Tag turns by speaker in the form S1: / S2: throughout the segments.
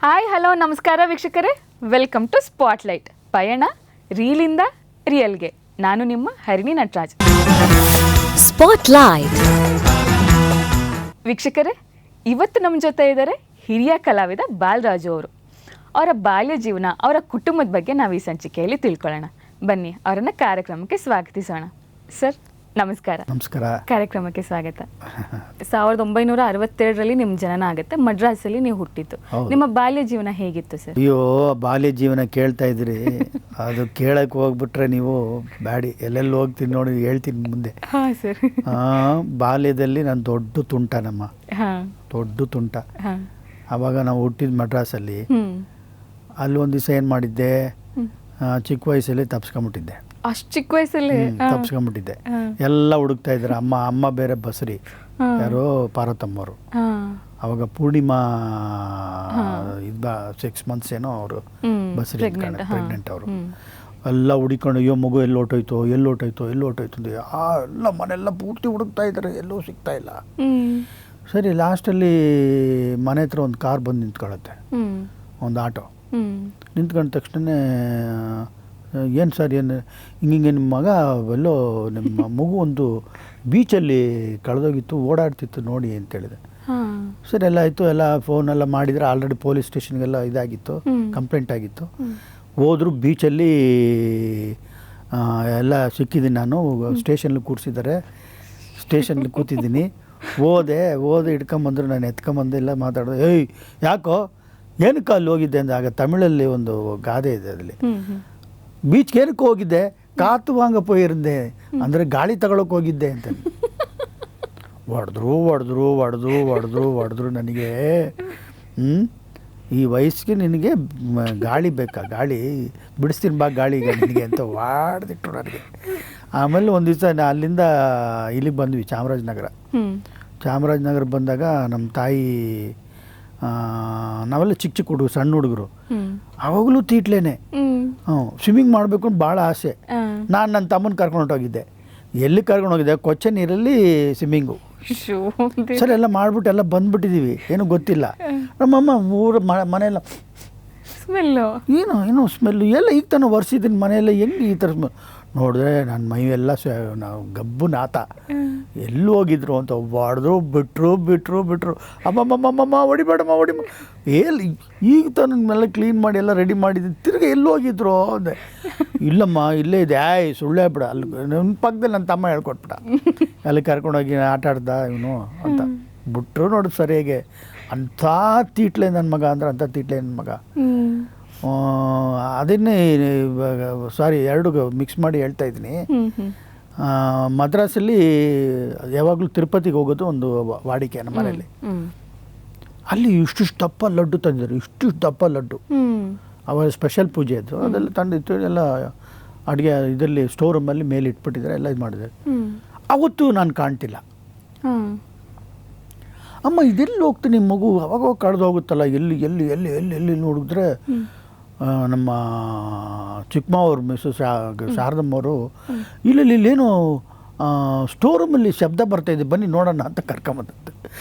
S1: Hi hello ನಮಸ್ಕಾರ ವೀಕ್ಷಕರೇ, welcome to spotlight ಪಯಣ ರೀಲಿಂದ ರಿಯಲ್ಗೆ. ನಾನು ನಿಮ್ಮ ಹರಿಣಿ ನಟರಾಜ್.
S2: ಸ್ಪಾಟ್ಲೈಟ್
S1: ವೀಕ್ಷಕರೇ, ಇವತ್ತು ನಮ್ಮ ಜೊತೆ ಇದ್ದಾರೆ ಹಿರಿಯ ಕಲಾವಿದ ಬಾಲರಾಜು ಅವರು. ಅವರ ಬಾಲ್ಯ ಜೀವನ, ಅವರ ಕುಟುಂಬದ ಬಗ್ಗೆ ನಾವು ಈ ಸಂಚಿಕೆಯಲ್ಲಿ ತಿಳ್ಕೊಳ್ಳೋಣ. ಬನ್ನಿ ಅವರನ್ನು ಕಾರ್ಯಕ್ರಮಕ್ಕೆ ಸ್ವಾಗತಿಸೋಣ. ಸರ್ ನಮಸ್ಕಾರ.
S3: ನಮಸ್ಕಾರ.
S1: ಕಾರ್ಯಕ್ರಮಕ್ಕೆ ಸ್ವಾಗತ. 1962ರಲ್ಲಿ ನಿಮ್ಮ ಜನನ ಆಗುತ್ತೆ, ಮಡ್ರಾಸಲ್ಲಿ ನೀವು ಹುಟ್ಟಿದ್ದು. ನಿಮ್ಮ ಬಾಲ್ಯ ಜೀವನ ಹೇಗಿತ್ತು ಸರ್?
S3: ಅಯ್ಯೋ, ಬಾಲ್ಯ ಜೀವನ ಕೇಳ್ತಾ ಇದ್ರಿ, ಅದು ಕೇಳಕ್ಕೆ ಹೋಗ್ಬಿಟ್ರೆ ನೀವು ಬ್ಯಾಡಿ, ಎಲ್ಲೆಲ್ಲಿ ಹೋಗ್ತೀನಿ ನೋಡಿ ಹೇಳ್ತೀನಿ ಮುಂದೆ.
S1: ಹಾಂ ಸರ್.
S3: ಬಾಲ್ಯದಲ್ಲಿ ನಾನು ದೊಡ್ಡ ತುಂಟ, ದೊಡ್ಡ ತುಂಟ. ಆವಾಗ ನಾವು ಹುಟ್ಟಿದ ಮಡ್ರಾಸಲ್ಲಿ. ಅಲ್ಲಿ ಒಂದು ದಿವಸ ಏನು ಮಾಡಿದ್ದೆ, ಚಿಕ್ಕ ವಯಸ್ಸಲ್ಲಿ ತಪ್ಸ್ಕೊಂಬಿಟ್ಟಿದ್ದೆ.
S1: ಅಷ್ಟು ಚಿಕ್ಕ ವಯಸ್ಸಲ್ಲಿ
S3: ತಪ್ಸ್ಕೊಂಬಿಟ್ಟಿದ್ದೆ. ಎಲ್ಲ ಹುಡುಕ್ತಾ ಇದ್ದಾರೆ. ಅಮ್ಮ ಬೇರೆ ಬಸ್ರಿ, ಯಾರೋ ಪಾರ್ವತಮ್ಮವರು. ಅವಾಗ ಪೂರ್ಣಿಮಾ 6 months ಏನೋ ಅವರು ಬಸ್ರಿ ಪ್ರೆಗ್ನೆಂಟ್ ಅವರು. ಎಲ್ಲ ಹುಡುಕೊಂಡು ಅಯ್ಯೋ ಮಗು ಎಲ್ಲಿ ಹೊಟ್ಟೋಯ್ತು ಎಲ್ಲ ಮನೆಯೆಲ್ಲ ಪೂರ್ತಿ ಹುಡುಕ್ತಾ ಇದ್ದಾರೆ, ಎಲ್ಲೂ ಸಿಗ್ತಾ ಇಲ್ಲ. ಸರಿ, ಲಾಸ್ಟಲ್ಲಿ ಮನೆ ಹತ್ರ ಒಂದು ಕಾರ್ ಬಂದು ನಿಂತ್ಕೊಳ್ಳುತ್ತೆ, ಒಂದು ಆಟೋ. ನಿಂತ್ಕೊಂಡ ತಕ್ಷಣ ಏನು ಸರ್, ಏನು ಹಿಂಗೆ ನಿಮ್ಮ ಮಗ ಎಲ್ಲೋ, ನಿಮ್ಮ ಮಗು ಒಂದು ಬೀಚಲ್ಲಿ ಕಳೆದೋಗಿತ್ತು, ಓಡಾಡ್ತಿತ್ತು ನೋಡಿ ಅಂತೇಳಿದೆ. ಸರಿ, ಎಲ್ಲ ಆಯಿತು. ಎಲ್ಲ ಫೋನೆಲ್ಲ ಮಾಡಿದರೆ ಆಲ್ರೆಡಿ ಪೊಲೀಸ್ ಸ್ಟೇಷನ್ಗೆಲ್ಲ ಇದಾಗಿತ್ತು, ಕಂಪ್ಲೇಂಟ್ ಆಗಿತ್ತು. ಹೋದ್ರು ಬೀಚಲ್ಲಿ ಎಲ್ಲ ಸಿಕ್ಕಿದ್ದೀನಿ ನಾನು. ಸ್ಟೇಷನ್ಲಿ ಕೂರಿಸಿದ್ದಾರೆ, ಸ್ಟೇಷನ್ಲಿ ಕೂತಿದ್ದೀನಿ. ಓದೆ ಹಿಡ್ಕೊಂಬಂದ್ರು, ನಾನು ಎತ್ಕೊಂಬಂದೆ, ಎಲ್ಲ ಮಾತಾಡೋದು. ಏಯ್ ಯಾಕೋ, ಏನಕ್ಕೆ ಅಲ್ಲಿ ಹೋಗಿದ್ದೆ ಅಂತ. ಆಗ ತಮಿಳಲ್ಲಿ ಒಂದು ಗಾದೆ ಇದೆ, ಅದರಲ್ಲಿ ಬೀಚ್ಗೆ ಏನಕ್ಕೆ ಹೋಗಿದ್ದೆ, ಕಾತು ವಾಂಗ ಪೋಯಿರಂದೆ ಅಂದರೆ ಗಾಳಿ ತಗೊಳಕ್ಕೆ ಹೋಗಿದ್ದೆ ಅಂತ. ಹೊಡೆದ್ರು ನನಗೆ. ಈ ವಯಸ್ಸಿಗೆ ನಿನಗೆ ಗಾಳಿ ಬೇಕಾ, ಗಾಳಿ ಬಿಡಿಸ್ತೀನಿ ಬಾ ಗಾಳಿಗೆ ನಿನಗೆ ಅಂತ ಹೊಡೆದಿಟ್ರು ನನಗೆ. ಆಮೇಲೆ ಒಂದು ದಿವಸ ಅಲ್ಲಿಂದ ಇಲ್ಲಿಗೆ ಬಂದ್ವಿ, ಚಾಮರಾಜನಗರ ಬಂದಾಗ ನಮ್ಮ ತಾಯಿ, ನಾವೆಲ್ಲ ಚಿಕ್ಕ ಹುಡುಗರು, ಸಣ್ಣ ಹುಡುಗರು, ಆವಾಗಲೂ ತೀಟ್ಲೇನೆ. ಸ್ವಿಮ್ಮಿಂಗ್ ಮಾಡಬೇಕು ಅಂತ ಭಾಳ ಆಸೆ. ನಾನು ನನ್ನ ತಮ್ಮನ ಕರ್ಕೊಂಡು ಹೊರಟೋಗಿದ್ದೆ. ಎಲ್ಲಿ ಕರ್ಕೊಂಡು ಹೋಗಿದ್ದೆ, ಕೊಚ್ಚೆ ನೀರಲ್ಲಿ ಸ್ವಿಮ್ಮಿಂಗು. ಸರ್, ಎಲ್ಲ ಮಾಡ್ಬಿಟ್ಟು ಎಲ್ಲ ಬಂದ್ಬಿಟ್ಟಿದ್ದೀವಿ, ಏನೂ ಗೊತ್ತಿಲ್ಲ. ನಮ್ಮಮ್ಮ ಮನೆಯೆಲ್ಲ
S1: ಸ್ಮೆಲ್ಲು,
S3: ಏನೋ ಸ್ಮೆಲ್ಲು ಎಲ್ಲ. ಈಗ ತಾನು ಒರೆಸಿದ್ದೀನಿ ಮನೆಯೆಲ್ಲ, ಹೆಂಗೆ ಈ ಥರ ಸ್ಮೆಲ್ ನೋಡಿದ್ರೆ ನನ್ನ ಮೈಯೆಲ್ಲ ನಾವು ಗಬ್ಬು ನಾತ. ಎಲ್ಲಿ ಹೋಗಿದ್ರು ಅಂತ ಹೊಡೆದ್ರು, ಬಿಟ್ರು. ಅಮ್ಮಮ್ಮ ಹೊಡಿಬೇಡಮ್ಮ ಎಲ್ಲಿ, ಈಗ ತಾನೆಲ್ಲ ಕ್ಲೀನ್ ಮಾಡಿ ಎಲ್ಲ ರೆಡಿ ಮಾಡಿದ್ದೀನಿ, ತಿರ್ಗಿ ಎಲ್ಲಿ ಹೋಗಿದ್ರು ಅಂದೆ. ಇಲ್ಲಮ್ಮ ಇಲ್ಲೇ ಇದೆ. ಸುಳ್ಳೇ ಬಿಡ, ಅಲ್ಲಿ ನನ್ನ ಪಕ್ಕದಲ್ಲಿ ನನ್ನ ತಮ್ಮ ಹೇಳ್ಕೊಟ್ಬಿಟ್ಟ, ಅಲ್ಲಿ ಕರ್ಕೊಂಡೋಗಿ ಆಟ ಆಡ್ದ ಇವನು ಅಂತ. ಬಿಟ್ರು ನೋಡಿ ಸರಿಯಾಗೆ. ಅಂಥ ತೀಟ್ಲೆ ನನ್ನ ಮಗ ಅಂದ್ರೆ, ಅಂಥ ತೀಟ್ಲೆ ನನ್ನ ಮಗ. ಅದನ್ನೇ ಎರಡು ಮಿಕ್ಸ್ ಮಾಡಿ ಹೇಳ್ತಾ ಇದ್ದೀನಿ. ಮದ್ರಾಸಲ್ಲಿ ಯಾವಾಗಲೂ ತಿರುಪತಿಗೆ ಹೋಗೋದು ಒಂದು ವಾಡಿಕೆ ನಮ್ಮ ಮನೆಯಲ್ಲಿ. ಅಲ್ಲಿ ಇಷ್ಟು ದಪ್ಪ ಲಡ್ಡು ತಂದಿದ್ರು, ಇಷ್ಟು ದಪ್ಪ ಲಡ್ಡು. ಅವಾಗ ಸ್ಪೆಷಲ್ ಪೂಜೆ ಇತ್ತು, ಅದೆಲ್ಲ ತಂದಿತ್ತು. ಎಲ್ಲ ಅಡುಗೆ ಇದರಲ್ಲಿ ಸ್ಟೋರ್ ರೂಮಲ್ಲಿ ಮೇಲೆ ಇಟ್ಬಿಟ್ಟಿದ್ದಾರೆ, ಎಲ್ಲ ಇದು ಮಾಡಿದ್ದಾರೆ. ಅವತ್ತು ನಾನು ಕಾಣ್ತಿಲ್ಲ. ಅಮ್ಮ ಇದೆಲ್ಲಿ ಹೋಗ್ತೀನಿ ಮಗು, ಅವಾಗ ಕಳೆದು ಹೋಗುತ್ತಲ್ಲ, ಎಲ್ಲಿ ನೋಡಿದ್ರೆ ನಮ್ಮ ಚಿಕ್ಕಮ್ಮವ್ರು ಮಿಸ್ಸಸ್ ಶಾರದಮ್ಮವರು, ಇಲ್ಲೇನೋ ಸ್ಟೋರ್ ರೂಮಲ್ಲಿ ಶಬ್ದ ಬರ್ತಾಯಿದೆ, ಬನ್ನಿ ನೋಡೋಣ ಅಂತ ಕರ್ಕೊಂಬಂದದ್ದು.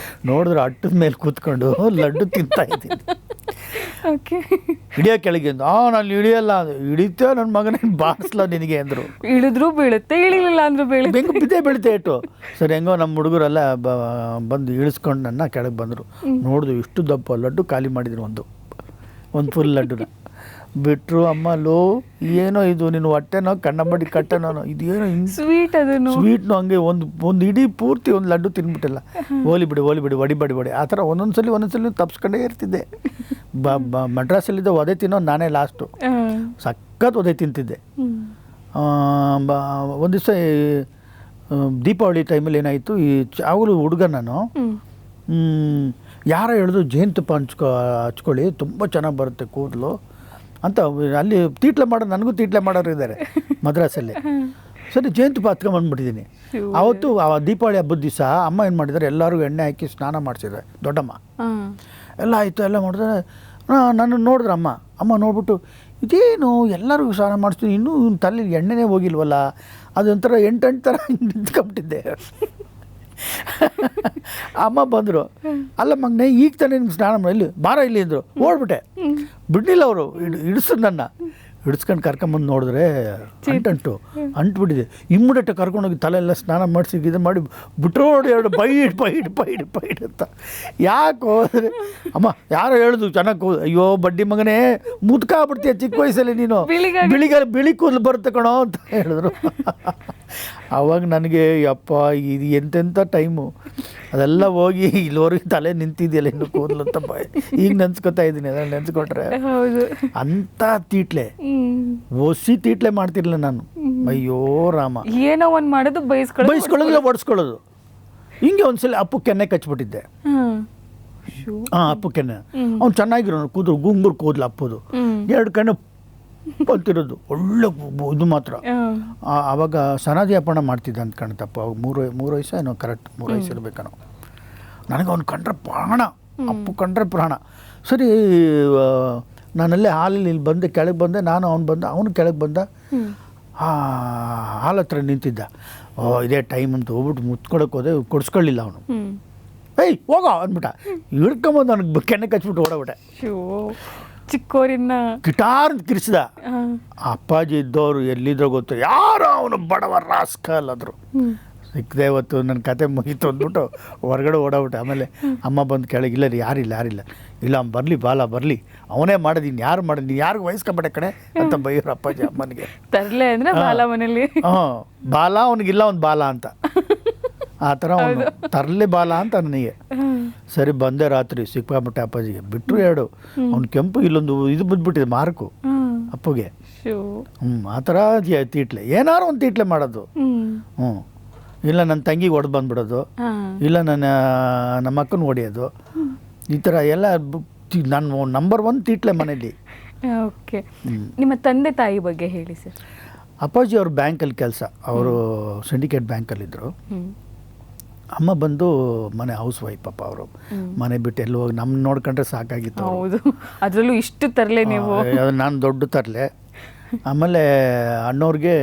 S3: ನೋಡಿದ್ರೆ ಅಟ್ಟದ ಮೇಲೆ ಕೂತ್ಕೊಂಡು ಲಡ್ಡು ತಿಂತಾ ಇದ್ದೀನಿ. ಹಿಡಿಯೋ ಕೆಳಗೆ ಅಂದು, ನಾನು ಹಿಡಿಯಲ್ಲ, ಹಿಡಿತೇ ನನ್ನ ಮಗನೇನು ಬಾರಿಸ್ಲ ನಿನಗೆ ಅಂದರು.
S1: ಇಳಿದ್ರು ಬೀಳುತ್ತೆ, ಇಳಿಲಿಲ್ಲ ಅಂದ್ರು ಬೀಳುತ್ತೆ,
S3: ಹೆಂಗೆ ಬಿದ್ದೇ ಬೀಳುತ್ತೆ ಇಟ್ಟು. ಸರಿ, ಹೆಂಗೋ ನಮ್ಮ ಹುಡುಗರೆಲ್ಲ ಬಂದು ಇಳಿಸ್ಕೊಂಡು ನನ್ನ ಕೆಳಗೆ ಬಂದರು. ನೋಡಿದ್ರು ಇಷ್ಟು ದಪ್ಪ ಲಡ್ಡು ಖಾಲಿ ಮಾಡಿದ್ರು, ಒಂದು ಫುಲ್ ಲಡ್ಡುನ ಬಿಟ್ಟರು. ಅಮ್ಮ ಲೋ, ಏನೋ ಇದು ನಿನ್ನ ಹೊಟ್ಟೆನೋ ಕಣ್ಣಂಬಡಿ ಕಟ್ಟೆನೋ, ಇದೇನೋ ಸ್ವೀಟ್ನು ಹಂಗೆ ಒಂದು ಇಡೀ ಪೂರ್ತಿ ಒಂದು ಲಡ್ಡು ತಿನ್ಬಿಟ್ಟಿಲ್ಲ. ಹೋಲಿ ಬಿಡಿ ಹೊಡಿಬೇಡಿ ಆ ಥರ ಒಂದೊಂದ್ಸಲಿ ತಪ್ಸ್ಕೊಂಡೇ ಇರ್ತಿದ್ದೆ. ಮಡ್ರಾಸಲ್ಲಿದ್ದ ಒದೆ ತಿನ್ನೋದು ನಾನೇ ಲಾಸ್ಟು, ಸಖತ್ ಒದೆ ತಿಂತಿದ್ದೆ. ಒಂದು ದಿವಸ ದೀಪಾವಳಿ ಟೈಮಲ್ಲಿ ಏನಾಯಿತು, ಈ ಯಾವಾಗಲೂ ಹುಡುಗ ನಾನು, ಯಾರೋ ಹೇಳಿದ್ರು ಜೇನುತುಪ್ಪ ಹಚ್ಕೊಳ್ಳಿ, ತುಂಬ ಚೆನ್ನಾಗಿ ಬರುತ್ತೆ ಕೂದಲು ಅಂತ. ಅಲ್ಲಿ ತೀಟ್ಲೆ ಮಾಡೋರು, ನನಗೂ ತೀಟ್ಲೆ ಮಾಡೋರು ಇದ್ದಾರೆ ಮದ್ರಾಸಲ್ಲಿ. ಸರಿ, ಜೇನುತುಪ್ಪ ಹತ್ಕೊಂಡ್ಬಂದ್ಬಿಟ್ಟಿದ್ದೀನಿ. ಆವತ್ತು ದೀಪಾವಳಿ ಹಬ್ಬದ ದಿವಸ ಅಮ್ಮ ಏನು ಮಾಡಿದ್ದಾರೆ, ಎಲ್ಲರಿಗೂ ಎಣ್ಣೆ ಹಾಕಿ ಸ್ನಾನ ಮಾಡಿಸಿದ್ದಾರೆ ದೊಡ್ಡಮ್ಮ. ಎಲ್ಲ ಆಯಿತು, ಎಲ್ಲ ಮಾಡಿದ್ರೆ ನನ್ನ ನೋಡಿದ್ರೆ ಅಮ್ಮ ನೋಡ್ಬಿಟ್ಟು, ಇದೇನು ಎಲ್ಲರಿಗೂ ಸ್ನಾನ ಮಾಡಿಸ್ತೀನಿ, ಇನ್ನೂ ತಲೆ ಎಣ್ಣೆನೇ ಹೋಗಿಲ್ವಲ್ಲ, ಅದೊಂಥರ 8 ಥರ ನಿಂತ್ಕೊಂಬಿಟ್ಟಿದ್ದೆ. ಅಮ್ಮ ಬಂದರು, ಅಲ್ಲ ಮಗನೇ ಈಗ ತಾನೇ ನಿಮ್ಗೆ ಸ್ನಾನ ಮಾಡಿ ಇಲ್ಲಿ ಬಾರ ಇಲ್ಲಿ ಅಂದರು. ಓಡ್ಬಿಟ್ಟೆ, ಬಿಡಲಿಲ್ಲ ಅವರು. ಹಿಡಿಸು ನನ್ನ ಹಿಡಿಸ್ಕೊಂಡು ಕರ್ಕೊಂಬಂದು ನೋಡಿದ್ರೆ ಅಂಟ್ಬಿಟ್ಟಿದೆ. ಇಮ್ಮಿಡಿಯೇಟ್ ಕರ್ಕೊಂಡೋಗಿ ತಲೆ ಎಲ್ಲ ಸ್ನಾನ ಮಾಡಿಸಿ ಇದು ಮಾಡಿ ಬಿಟ್ರು ನೋಡಿ, ಎರಡು ಬೈಡ್ ಅಂತ. ಯಾಕೆ ಹೋದರೆ ಅಮ್ಮ ಯಾರೋ ಹೇಳಿದ್ರು ಚೆನ್ನಾಗಿ ಅಯ್ಯೋ ಬಡ್ಡಿ ಮಗನೇ ಮುದ್ಕಾಗ್ಬಿಡ್ತೀಯ ಚಿಕ್ಕ ವಯಸ್ಸಲ್ಲಿ ನೀನು, ಬಿಳಿ ಕೂದಲು ಬರುತ್ತೆ ಕಣೋ ಅಂತ ಹೇಳಿದ್ರು. ಆವಾಗ ನನಗೆ ಅಪ್ಪ ಇದು ಎಂತೆಂಥ ಟೈಮು, ಅದೆಲ್ಲ ಹೋಗಿ ಇಲ್ಲಿವರೆಗೆ ತಲೆ ನಿಂತಿದೆಯಲ್ಲ ಇನ್ನು ಕೂದಲು ಅಂತ ಈಗ ನೆನ್ಸ್ಕೊತಾ ಇದ್ದೀನಿ. ಅದನ್ನು ನೆನ್ಸ್ಕೊಟ್ರೆ ಅಂಥ ತೀಟ್ಲೆ, ಒಸಿ ತೀಟ್ಲೆ ಮಾಡ್ತಿರ್ಲಿಲ್ಲ ನಾನು. ಅಯ್ಯೋ ರಾಮ,
S1: ಏನೋ ಒಂದು ಮಾಡೋದು
S3: ಬೈಸ್ಕೊಳ್ಳೋದಿಲ್ಲ, ಒಡಿಸ್ಕೊಳ್ಳೋದು. ಹಿಂಗೆ ಒಂದ್ಸಲ ಅಪ್ಪು ಕೆನ್ನೆ ಕಚ್ಬಿಟ್ಟಿದ್ದೆ. ಹಾಂ, ಅಪ್ಪು ಕೆನ್ನೆ. ಅವ್ನು ಚೆನ್ನಾಗಿರೋ ಕೂದಲು ಗುಂಗುರು ಕೂದಲು ಅಪ್ಪದು, 2 ಕಣ್ಣು ಬಂತಿರೋದು, ಒಳ್ಳೆ ಇದು ಮಾತ್ರ. ಆವಾಗ ಸನಾದಿ ಅಪ್ಪಣ ಮಾಡ್ತಿದ್ದ ಅಂತ ಕಾಣುತ್ತಪ್ಪ. ಅವಾಗ 3 ವಯಸ್ಸು ಏನೋ, ಕರೆಕ್ಟ್ 3 ವಯಸ್ಸು ಇರಬೇಕನೋ. ನನಗೆ ಅವ್ನು ಕಂಡ್ರೆ ಪ್ರಾಣ, ಅಪ್ಪು ಕಂಡ್ರೆ ಪ್ರಾಣ. ಸರಿ, ನಾನಲ್ಲೇ ಹಾಲಲ್ಲಿ ಇಲ್ಲಿ ಬಂದೆ, ಕೆಳಗೆ ಬಂದೆ, ನಾನು ಅವ್ನು ಬಂದ, ಅವನು ಕೆಳಗೆ ಬಂದ, ಹಾಲು ಹತ್ರ ನಿಂತಿದ್ದ. ಇದೇ ಟೈಮ್ ಅಂತ ಹೋಗ್ಬಿಟ್ಟು ಮುತ್ಕೊಳಕ್ಕೆ ಹೋದೆ, ಕೊಡಿಸ್ಕೊಳ್ಳಿಲ್ಲ ಅವನು. ಏಯ್ ಹೋಗೋ ಅಂದ್ಬಿಟ್ಟ, ಹಿಡ್ಕೊಂಬಂದು ನನಗೆ ಕೆನ್ನೆ ಕಚ್ಬಿಟ್ಟು ಓಡಬಿಟ್ಟೆ.
S1: ಚಿಕ್ಕೋರಿನ
S3: ಗಿಟಾರ್ ಅಂತ ಕಿರಿಸಿದ. ಅಪ್ಪಾಜಿ ಇದ್ದವರು ಎಲ್ಲಿದ್ರೋ ಗೊತ್ತು, ಯಾರೋ ಅವನು ಬಡವ ರಾಸ್ಕಲ್ ಆದರು. ಸಿಕ್ಕದೆ ಇವತ್ತು ನನ್ನ ಕತೆ ಮುಗೀತು ಅಂದ್ಬಿಟ್ಟು ಹೊರಗಡೆ ಓಡಾಬಿಟ್ಟೆ. ಆಮೇಲೆ ಅಮ್ಮ ಬಂದು ಕೆಳಗಿಲ್ಲ ರೀ, ಯಾರಿಲ್ಲ ಇಲ್ಲ ಅವ್ನು ಬರಲಿ, ಬಾಲ ಬರಲಿ, ಅವನೇ ಮಾಡೋದು, ಇನ್ನು ಯಾರು ಮಾಡೋದು, ನೀನು ಯಾರಿಗೂ ವಯಸ್ಕೊಬೇಡ ಕಣೆ ಅಂತ ಬೈಯೋರು ಅಪ್ಪಾಜಿ ಅಮ್ಮನಿಗೆ.
S1: ತರಲೆ ಅಂದರೆ ಬಾಲ ಮನೇಲಿ.
S3: ಬಾಲ ಅವನಿಗಿಲ್ಲ, ಒಂದು ಬಾಲ ಅಂತ ಆ ಥರ ಅವನು ತರಲೆ ಬಾಲ ಅಂತ ನನಗೆ. ಸರಿ ಬಂದೆ, ರಾತ್ರಿ ಸಿಕ್ಕಾಬಿಟ್ಟೆ ಅಪ್ಪಾಜಿಗೆ. ಬಿಟ್ಟರು 2, ಅವ್ನು ಕೆಂಪು, ಇಲ್ಲೊಂದು ಇದು ಬಿದ್ದುಬಿಟ್ಟಿದೆ ಮಾರ್ಕು ಅಪ್ಪಗೆ. ಆ ಥರ ತೀಟ್ಲೆ, ಏನಾರು ಒಂದು ತೀಟ್ಲೆ ಮಾಡೋದು. ಇಲ್ಲ ನನ್ನ ತಂಗಿಗೆ ಹೊಡೆದು ಬಂದ್ಬಿಡೋದು, ಇಲ್ಲ ನಮ್ಮ ಅಕ್ಕನ ಹೊಡೆಯೋದು, ಈ ಥರ ಎಲ್ಲ ನಾನು ನಂಬರ್ 1 ತೀಟ್ಲೆ ಮನೇಲಿ.
S1: ಓಕೆ, ನಿಮ್ಮ ತಂದೆ ತಾಯಿ ಬಗ್ಗೆ ಹೇಳಿ ಸರ್.
S3: ಅಪ್ಪಾಜಿ ಅವರು ಬ್ಯಾಂಕಲ್ಲಿ ಕೆಲಸ, ಅವರು ಸಿಂಡಿಕೇಟ್ ಬ್ಯಾಂಕಲ್ಲಿದ್ದರು. ಅಮ್ಮ ಬಂದು ಮನೆ ಹೌಸ್ ವೈಫ್. ಪಾಪ ಅವರು ಮನೆ ಬಿಟ್ಟು ಎಲ್ಲಿ ಹೋಗಿ ನಮ್ಮ ನೋಡ್ಕೊಂಡ್ರೆ ಸಾಕಾಗಿತ್ತು.
S1: ಹೌದು, ಅದರಲ್ಲೂ ಇಷ್ಟು ತರಲೆ ನೀವು.
S3: ನಾನು ದೊಡ್ಡ ತರಲೆ. ಆಮೇಲೆ ಅಣ್ಣವ್ರಿಗೆ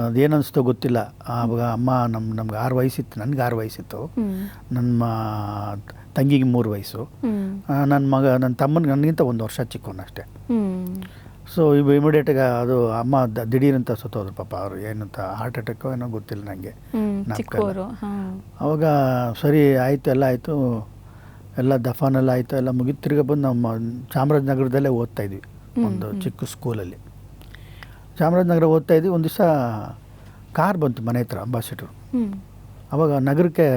S3: ಅದೇನಿಸ್ತೋ ಗೊತ್ತಿಲ್ಲ, ಆವಾಗ ಅಮ್ಮ ನಮ್ಗೆ 6 ವಯಸ್ಸಿತ್ತು, ನನಗೆ 6 ವಯಸ್ಸಿತ್ತು, ನನ್ನ ತಂಗಿಗೆ 3 ವಯಸ್ಸು, ನನ್ನ ತಮ್ಮನಿಗೆ ನನಗಿಂತ 1 ವರ್ಷ ಚಿಕ್ಕವನಷ್ಟೇ. ಸೊ ಇವು ಇಮಿಡಿಯೇಟಾಗಿ ಅದು ಅಮ್ಮ ದಿಢೀರಂತ ಸತ್ತೋದ್ರು ಪಾಪ. ಅವರು ಏನಂತ ಹಾರ್ಟ್ ಅಟ್ಯಾಕೋ ಏನೋ ಗೊತ್ತಿಲ್ಲ ನನಗೆ. ಅವಾಗ ಸರಿ ಆಯಿತು, ಎಲ್ಲ ಆಯಿತು, ಎಲ್ಲ ದಫಾನೆಲ್ಲ ಆಯಿತು, ಎಲ್ಲ ಮುಗಿದು ತಿರ್ಗಿ ಬಂದು ನಮ್ಮ ಚಾಮರಾಜನಗರದಲ್ಲೇ ಓದ್ತಾಯಿದ್ವಿ, ಒಂದು ಚಿಕ್ಕ ಸ್ಕೂಲಲ್ಲಿ. ಚಾಮರಾಜನಗರ ಓದ್ತಾಯಿದ್ವಿ. ಒಂದು ದಿವಸ ಕಾರ್ ಬಂತು ಮನೆ ಹತ್ರ, ಅಂಬಾಸಿಡರು. ಅವಾಗ ನಗರಕ್ಕೆ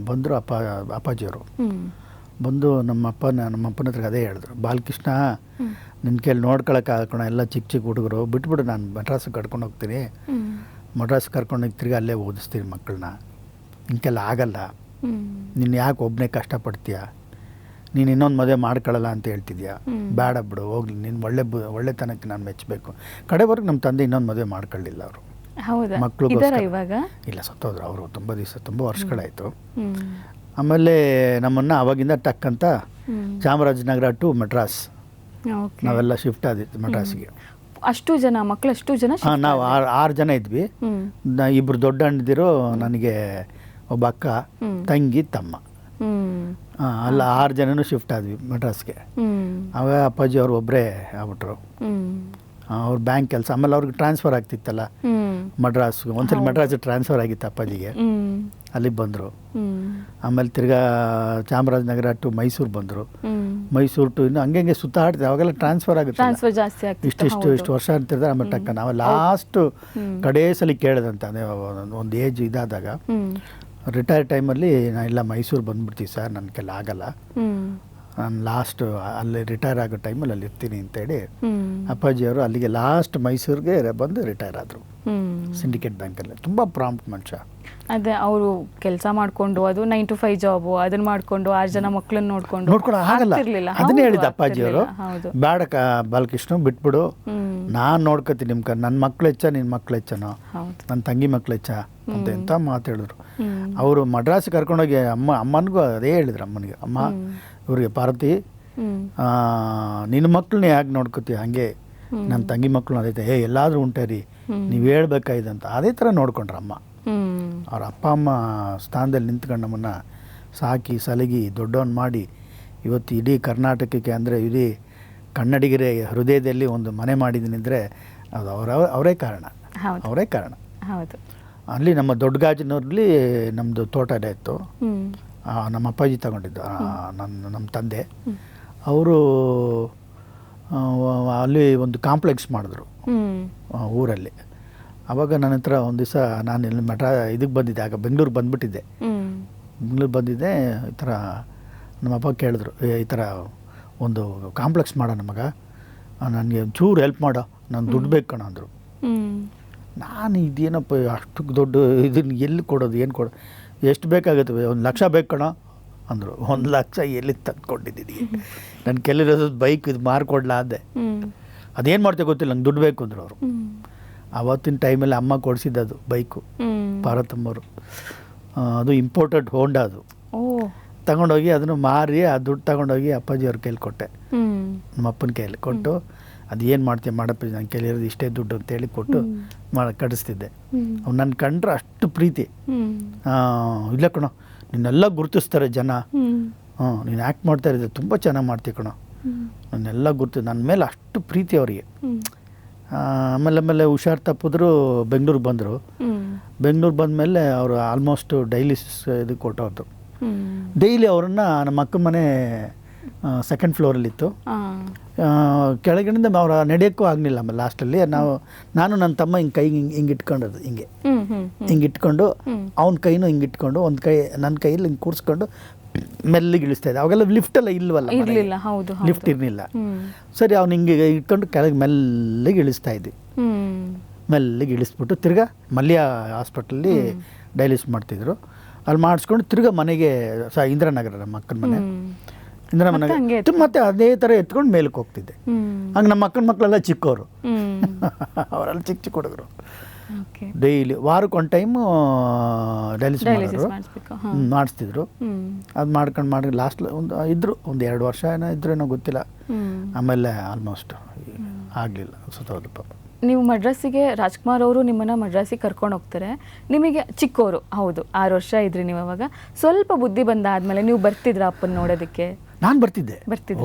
S3: ಬಂದರು ಅಪ್ಪಾಜಿಯವರು. ಬಂದು ನಮ್ಮ ಅಪ್ಪನ ಹತ್ರ ಅದೇ ಹೇಳಿದ್ರು, ಬಾಲಕೃಷ್ಣ ನಿನ್ನ ಕೈಲಿ ನೋಡ್ಕೊಳಕ್ಕೆ ಹಾಕೋಣ, ಎಲ್ಲ ಚಿಕ್ಕ ಹುಡುಗರು ಬಿಟ್ಬಿಡು, ನಾನು ಮಡ್ರಾಸಿಗೆ ಕರ್ಕೊಂಡು ಹೋಗ್ತೀನಿ, ಮಡ್ರಾಸಿಗೆ ಕರ್ಕೊಂಡೋಗಿ ತಿರ್ಗಿ ಅಲ್ಲೇ ಓದಿಸ್ತೀನಿ ಮಕ್ಕಳನ್ನ, ನಿನ್ಕೆಲ್ಲ ಆಗಲ್ಲ, ನೀನು ಯಾಕೆ ಒಬ್ಬನೇ ಕಷ್ಟಪಡ್ತೀಯ, ನೀನು ಇನ್ನೊಂದು ಮದುವೆ ಮಾಡ್ಕೊಳ್ಳಲ್ಲ ಅಂತ ಹೇಳ್ತಿದ್ಯಾ, ಬೇಡ ಬಿಡು ಹೋಗ್ಲಿ, ನೀನು ಒಳ್ಳೆತನಕ್ಕೆ ನಾನು ಮೆಚ್ಚಬೇಕು. ಕಡೆವರೆಗೆ ನಮ್ಮ ತಂದೆ ಇನ್ನೊಂದು ಮದುವೆ ಮಾಡ್ಕೊಳ್ಳಿಲ್ಲ ಅವರು. ಮಕ್ಕಳು
S1: ಇವಾಗ
S3: ಇಲ್ಲ, ಸತ್ತೋದ್ರು ಅವರು. ತುಂಬ ವರ್ಷಗಳಾಯಿತು. ಆಮೇಲೆ ನಮ್ಮನ್ನು ಅವಾಗಿಂದ ಟಕ್ ಅಂತ ಚಾಮರಾಜನಗರ ಟು ಮಡ್ರಾಸ್ ನಾವೆಲ್ಲ ಶಿಫ್ಟ್ ಆದಿತ್ತು ಮಡ್ರಾಸಿಗೆ.
S1: ಅಷ್ಟು ಜನ ಮಕ್ಕಳು, ಅಷ್ಟು ಜನ?
S3: ಹಾಂ, ನಾವು 6 ಜನ ಇದ್ವಿ. 2 ದೊಡ್ಡ ಅಣ್ಣದಿರು, ನನಗೆ ಒಬ್ಬ ಅಕ್ಕ, ತಂಗಿ, ತಮ್ಮ. ಅಲ್ಲ 6 ಜನನೂ ಶಿಫ್ಟ್ ಆದ್ವಿ ಮಡ್ರಾಸ್ಗೆ. ಆವಾಗ ಅಪ್ಪಾಜಿ ಅವ್ರು ಒಬ್ಬರೇ ಆಗ್ಬಿಟ್ರು. ಅವ್ರ ಬ್ಯಾಂಕ್ ಕೆಲಸ, ಆಮೇಲೆ ಅವ್ರಿಗೆ ಟ್ರಾನ್ಸ್ಫರ್ ಆಗ್ತಿತ್ತಲ್ಲ ಮಡ್ರಾಸ್ಗೆ. ಒಂದ್ಸರಿ ಮಡ್ರಾಸಿಗೆ ಟ್ರಾನ್ಸ್ಫರ್ ಆಗಿತ್ತು ಅಪ್ಪಾಜಿಗೆ, ಅಲ್ಲಿಗೆ ಬಂದರು. ಆಮೇಲೆ ತಿರ್ಗಾ ಚಾಮರಾಜನಗರ ಟು ಮೈಸೂರು ಬಂದರು, ಮೈಸೂರು ಟು ಇನ್ನು ಹಂಗೆ ಸುತ್ತಾಡ್ತೀವಿ. ಅವಾಗೆಲ್ಲ ಟ್ರಾನ್ಸ್ಫರ್ ಆಗುತ್ತೆ, ಇಷ್ಟು ವರ್ಷ ಅಂತಿರ್ತಾರೆ. ಆಮೇಲೆ ಟಕ್ಕ ನಾವು ಲಾಸ್ಟ್ ಕಡೇ ಸಲ ಕೇಳಿದಂತ, ಒಂದು ಏಜ್ ಇದಾದಾಗ ರಿಟೈರ್ ಟೈಮಲ್ಲಿ ನಾನು ಇಲ್ಲ ಮೈಸೂರು ಬಂದುಬಿಡ್ತೀವಿ ಸರ್, ನನ್ನ ಕೆಲ ಆಗಲ್ಲ, ನಾನು ಲಾಸ್ಟ್ ಅಲ್ಲಿ ರಿಟೈರ್ ಆಗೋ ಟೈಮಲ್ಲಿ ಅಲ್ಲಿ ಇರ್ತೀನಿ ಅಂತೇಳಿ ಅಪ್ಪಾಜಿಯವರು ಅಲ್ಲಿಗೆ ಲಾಸ್ಟ್ ಮೈಸೂರಿಗೆ ಬಂದು ರಿಟೈರ್ ಆದರು ಸಿಂಡಿಕೇಟ್ ಬ್ಯಾಂಕಲ್ಲಿ. ತುಂಬ ಪ್ರಾಂಪ್ಟ್ ಮನುಷ್ಯ.
S1: ಅದೇ ಅವರು ಕೆಲಸ ಮಾಡಿಕೊಂಡು, ಅದು 9 to 5 ಜಾಬು, ಅದನ್ನ ಮಾಡಿಕೊಂಡು 6 ಜನ ಮಕ್ಕಳನ್ನ ನೋಡ್ಕೊಂಡು
S3: ಆಗಲ್ಲ. ಅದನ್ನೇ ಹೇಳಿದ ಅಪ್ಪಾಜಿಯವರು, ಬೇಡ ಬಾಲಕೃಷ್ಣ ಬಿಟ್ಬಿಡು, ನಾನು ನೋಡ್ಕೊತೀನಿ, ನನ್ನ ಮಕ್ಳು ಹೆಚ್ಚ, ನಿನ್ನ ಮಕ್ಳು ಹೆಚ್ಚನೋ, ನನ್ನ ತಂಗಿ ಮಕ್ಳು ಹೆಚ್ಚ ಅಂತ ಎಂತ ಮಾತಾಡಿದ್ರು. ಅವರು ಮಡ್ರಾಸಿಗೆ ಕರ್ಕೊಂಡೋಗಿ ಅಮ್ಮನಿಗೂ ಅದೇ ಹೇಳಿದ್ರು. ಅಮ್ಮನಿಗೆ, ಅಮ್ಮ ಇವ್ರಿಗೆ ಪಾರ್ವತಿ, ನಿನ್ನ ಮಕ್ಳನ್ನ ಯಾಕೆ ನೋಡ್ಕೊತೀವಿ, ಹಾಗೆ ನನ್ನ ತಂಗಿ ಮಕ್ಕಳು ಅದೇ ಎಲ್ಲಾದರೂ ಉಂಟೆ ರೀ, ನೀವು ಹೇಳ್ಬೇಕಾಯ್ದಂತ ಅದೇ ಥರ ನೋಡ್ಕೊಂಡ್ರಮ್ಮ. ಅವ್ರ ಅಪ್ಪ ಅಮ್ಮ ಸ್ಥಾನದಲ್ಲಿ ನಿಂತ್ಕೊಂಡು ನಮ್ಮನ್ನು ಸಾಕಿ ಸಲಗಿ ದೊಡ್ಡವನು ಮಾಡಿ ಇವತ್ತು ಇಡೀ ಕರ್ನಾಟಕಕ್ಕೆ ಅಂದರೆ ಇಡೀ ಕನ್ನಡಿಗರ ಹೃದಯದಲ್ಲಿ ಒಂದು ಮನೆ ಮಾಡಿದ್ದೀನಿದ್ರೆ ಅದು ಅವರೇ ಕಾರಣ.
S1: ಹೌದು
S3: ಅವರೇ ಕಾರಣ.
S1: ಹೌದು.
S3: ಅಲ್ಲಿ ನಮ್ಮ ದೊಡ್ಡಗಾಜಿನವ್ರಲ್ಲಿ ನಮ್ಮದು ತೋಟ ಎಲ್ಲ ಇತ್ತು. ನಮ್ಮ ಅಪ್ಪಾಜಿ ತಗೊಂಡಿದ್ದು, ನಮ್ಮ ತಂದೆ ಅವರು ಅಲ್ಲಿ ಒಂದು ಕಾಂಪ್ಲೆಕ್ಸ್ ಮಾಡಿದ್ರು ಊರಲ್ಲಿ. ಆವಾಗ ನನ್ನ ಹತ್ರ ಒಂದು ದಿವಸ ನಾನು ಇಲ್ಲಿ ಇದಕ್ಕೆ ಬಂದಿದ್ದೆ, ಆಗ ಬೆಂಗಳೂರು ಬಂದುಬಿಟ್ಟಿದ್ದೆ. ಬೆಂಗಳೂರು ಬಂದಿದ್ದೆ. ಈ ಥರ ನಮ್ಮಪ್ಪ ಕೇಳಿದ್ರು, ಈ ಥರ ಒಂದು ಕಾಂಪ್ಲೆಕ್ಸ್ ಮಾಡೋಣ ಮಗ, ನನಗೆ ಒಂಚೂರು ಹೆಲ್ಪ್ ಮಾಡೋ, ನಾನು ದುಡ್ಡು ಬೇಕು ಕಣ ಅಂದರು. ನಾನು ಇದೇನಪ್ಪ ಅಷ್ಟು ದೊಡ್ಡ ಇದನ್ನು ಎಲ್ಲಿ ಕೊಡೋದು, ಏನು ಕೊಡೋದು, ಎಷ್ಟು ಬೇಕಾಗುತ್ತೆ, 1 ಲಕ್ಷ ಬೇಕು ಕಣ ಅಂದರು. 1 ಲಕ್ಷ ಎಲ್ಲಿ ತಂದ್ಕೊಂಡಿದ್ದೀನಿ, ನನ್ನ ಕೆಲ್ಲಿರೋದು ಬೈಕ್ ಇದು ಮಾರ್ಕೊಡ್ಲಾ ಅಂದೆ. ಅದೇನು ಮಾಡ್ತೇವೆ ಗೊತ್ತಿಲ್ಲ, ನಂಗೆ ದುಡ್ಡು ಬೇಕು ಅಂದರು ಅವರು. ಆವತ್ತಿನ ಟೈಮಲ್ಲಿ ಅಮ್ಮ ಕೊಡಿಸಿದ್ದದು ಬೈಕು, ಪಾರ್ವತಮ್ಮವರು. ಅದು ಇಂಪೋರ್ಟೆಡ್ ಹೋಂಡಾ. ಅದು ತಗೊಂಡೋಗಿ ಅದನ್ನು ಮಾರಿ ಆ ದುಡ್ಡು ತಗೊಂಡೋಗಿ ಅಪ್ಪಾಜಿಯವ್ರ ಕೈಲಿ ಕೊಟ್ಟೆ, ನಮ್ಮ ಅಪ್ಪನ ಕೈಯಲ್ಲಿ ಕೊಟ್ಟು, ಅದು ಏನು ಮಾಡ್ತೀಯ ಮಾಡಪ್ಪ, ನನ್ನ ಕೈಲಿರೋದು ಇಷ್ಟೇ ದುಡ್ಡು ಅಂತೇಳಿ ಕೊಟ್ಟು ಕಡಿಸ್ತಿದ್ದೆ. ಅವ್ನು ನನ್ನ ಕಂಡ್ರೆ ಅಷ್ಟು ಪ್ರೀತಿ. ಇಲ್ಲ ಕಣೋ, ನಿನ್ನೆಲ್ಲ ಗುರುತಿಸ್ತಾರೆ ಜನ, ನೀನು ಆ್ಯಕ್ಟ್ ಮಾಡ್ತಾ ಇರೋದು ತುಂಬ ಚೆನ್ನಾಗಿ ಮಾಡ್ತೀಯ ಕಣೋ, ನನ್ನೆಲ್ಲ ನನ್ನ ಮೇಲೆ ಅಷ್ಟು ಪ್ರೀತಿ ಅವರಿಗೆ. ಆಮೇಲೆ ಹುಷಾರು ತಪ್ಪಿದ್ರು ಬೆಂಗಳೂರಿಗೆ ಬಂದರು. ಬೆಂಗಳೂರು ಬಂದಮೇಲೆ ಅವರು ಆಲ್ಮೋಸ್ಟ್ ಡೈಲಿಸಿಸ್ ಇದು ಕೊಟ್ಟವ್ರದ್ದು. ಡೈಲಿ ಅವರನ್ನು ನಮ್ಮ ಅಕ್ಕನ ಮನೆ 2nd ಫ್ಲೋರಲ್ಲಿತ್ತು. ಕೆಳಗಿನಿಂದ ಅವ್ರು ನಡೆಯೋಕ್ಕೂ ಆಗಲಿಲ್ಲ. ಆಮೇಲೆ ಲಾಸ್ಟಲ್ಲಿ ನಾನು ನನ್ನ ತಮ್ಮ ಕೈ ಹಿಂಗೆ ಇಟ್ಕೊಂಡದ್ದು, ಹಿಂಗೆ ಇಟ್ಕೊಂಡು ಅವ್ನ ಕೈನೂ ಹಿಂಗೆ ಇಟ್ಕೊಂಡು ಒಂದು ಕೈ ನನ್ನ ಕೈಯಲ್ಲಿ ಹಿಂಗೆ ಕೂರಿಸ್ಕೊಂಡು ಮೆಲ್ಲಿಗೆ ಇಳಿಸ್ತಾ ಇದ್ದೆ. ಅವಾಗೆಲ್ಲ ಲಿಫ್ಟೆಲ್ಲ ಇಲ್ವಲ್ಲ, ಲಿಫ್ಟ್ ಇರಲಿಲ್ಲ. ಸರಿ ಅವ್ನು ಹಿಂಗೆ ಇಟ್ಕೊಂಡು ಕೆಳಗೆ ಮೆಲ್ಲಿಗೆ ಇಳಿಸ್ತಾ ಇದ್ವಿ. ಮೆಲ್ಲಿಗೆ ಇಳಿಸ್ಬಿಟ್ಟು ತಿರ್ಗಾ ಮಲ್ಯ ಹಾಸ್ಪಿಟ್ಲಲ್ಲಿ ಡೈಲಿಸಿಸ್ ಮಾಡ್ತಿದ್ರು. ಅಲ್ಲಿ ಮಾಡಿಸ್ಕೊಂಡು ತಿರ್ಗಾ ಮನೆಗೆ ಇಂದಿರಾನಗರ, ನಮ್ಮ ಅಕ್ಕನ ಮನೆ ಇಂದಿರಾನಗರ, ಮತ್ತೆ ಅದೇ ಥರ ಎತ್ಕೊಂಡು ಮೇಲಕ್ಕೆ ಹೋಗ್ತಿದ್ದೆ. ಹಂಗೆ ನಮ್ಮ ಅಕ್ಕನ ಮಕ್ಕಳೆಲ್ಲ ಚಿಕ್ಕವರು, ಅವರೆಲ್ಲ ಚಿಕ್ಕ ಹುಡುಗರು. ಡೈಲಿ ವಾರಕ್ಕೆ 1 ಟೈಮು ಡೈಲಿಸಿಸ್ ಮಾಡಿಸ್ತಿದ್ರು. ಅದು ಮಾಡ್ಕೊಂಡು ಲಾಸ್ಟ್ ಇದ್ರು ಒಂದು 2 ವರ್ಷ ಏನೋ ಇದ್ರೇನೋ ಗೊತ್ತಿಲ್ಲ. ಆಮೇಲೆ ಆಲ್ಮೋಸ್ಟ್ ಆಗಲಿಲ್ಲ, ಸುತ್ತೋದು ಪಾಪ.
S1: ನೀವು ಮಡ್ರಾಸಿಗೆ, ರಾಜ್ಕುಮಾರ್ ಅವರು ನಿಮ್ಮನ್ನು ಮಡ್ರಾಸಿಗೆ ಕರ್ಕೊಂಡು ಹೋಗ್ತಾರೆ. ನಿಮಗೆ ಚಿಕ್ಕವರು, ಹೌದು 6 ವರ್ಷ ಇದ್ರಿ ನೀವು. ಅವಾಗ ಸ್ವಲ್ಪ ಬುದ್ಧಿ ಬಂದಾದ್ಮೇಲೆ ನೀವು ಬರ್ತಿದ್ರ ಅಪ್ಪನ ನೋಡೋದಕ್ಕೆ?
S3: ನಾನು ಬರ್ತಿದ್ದೆ.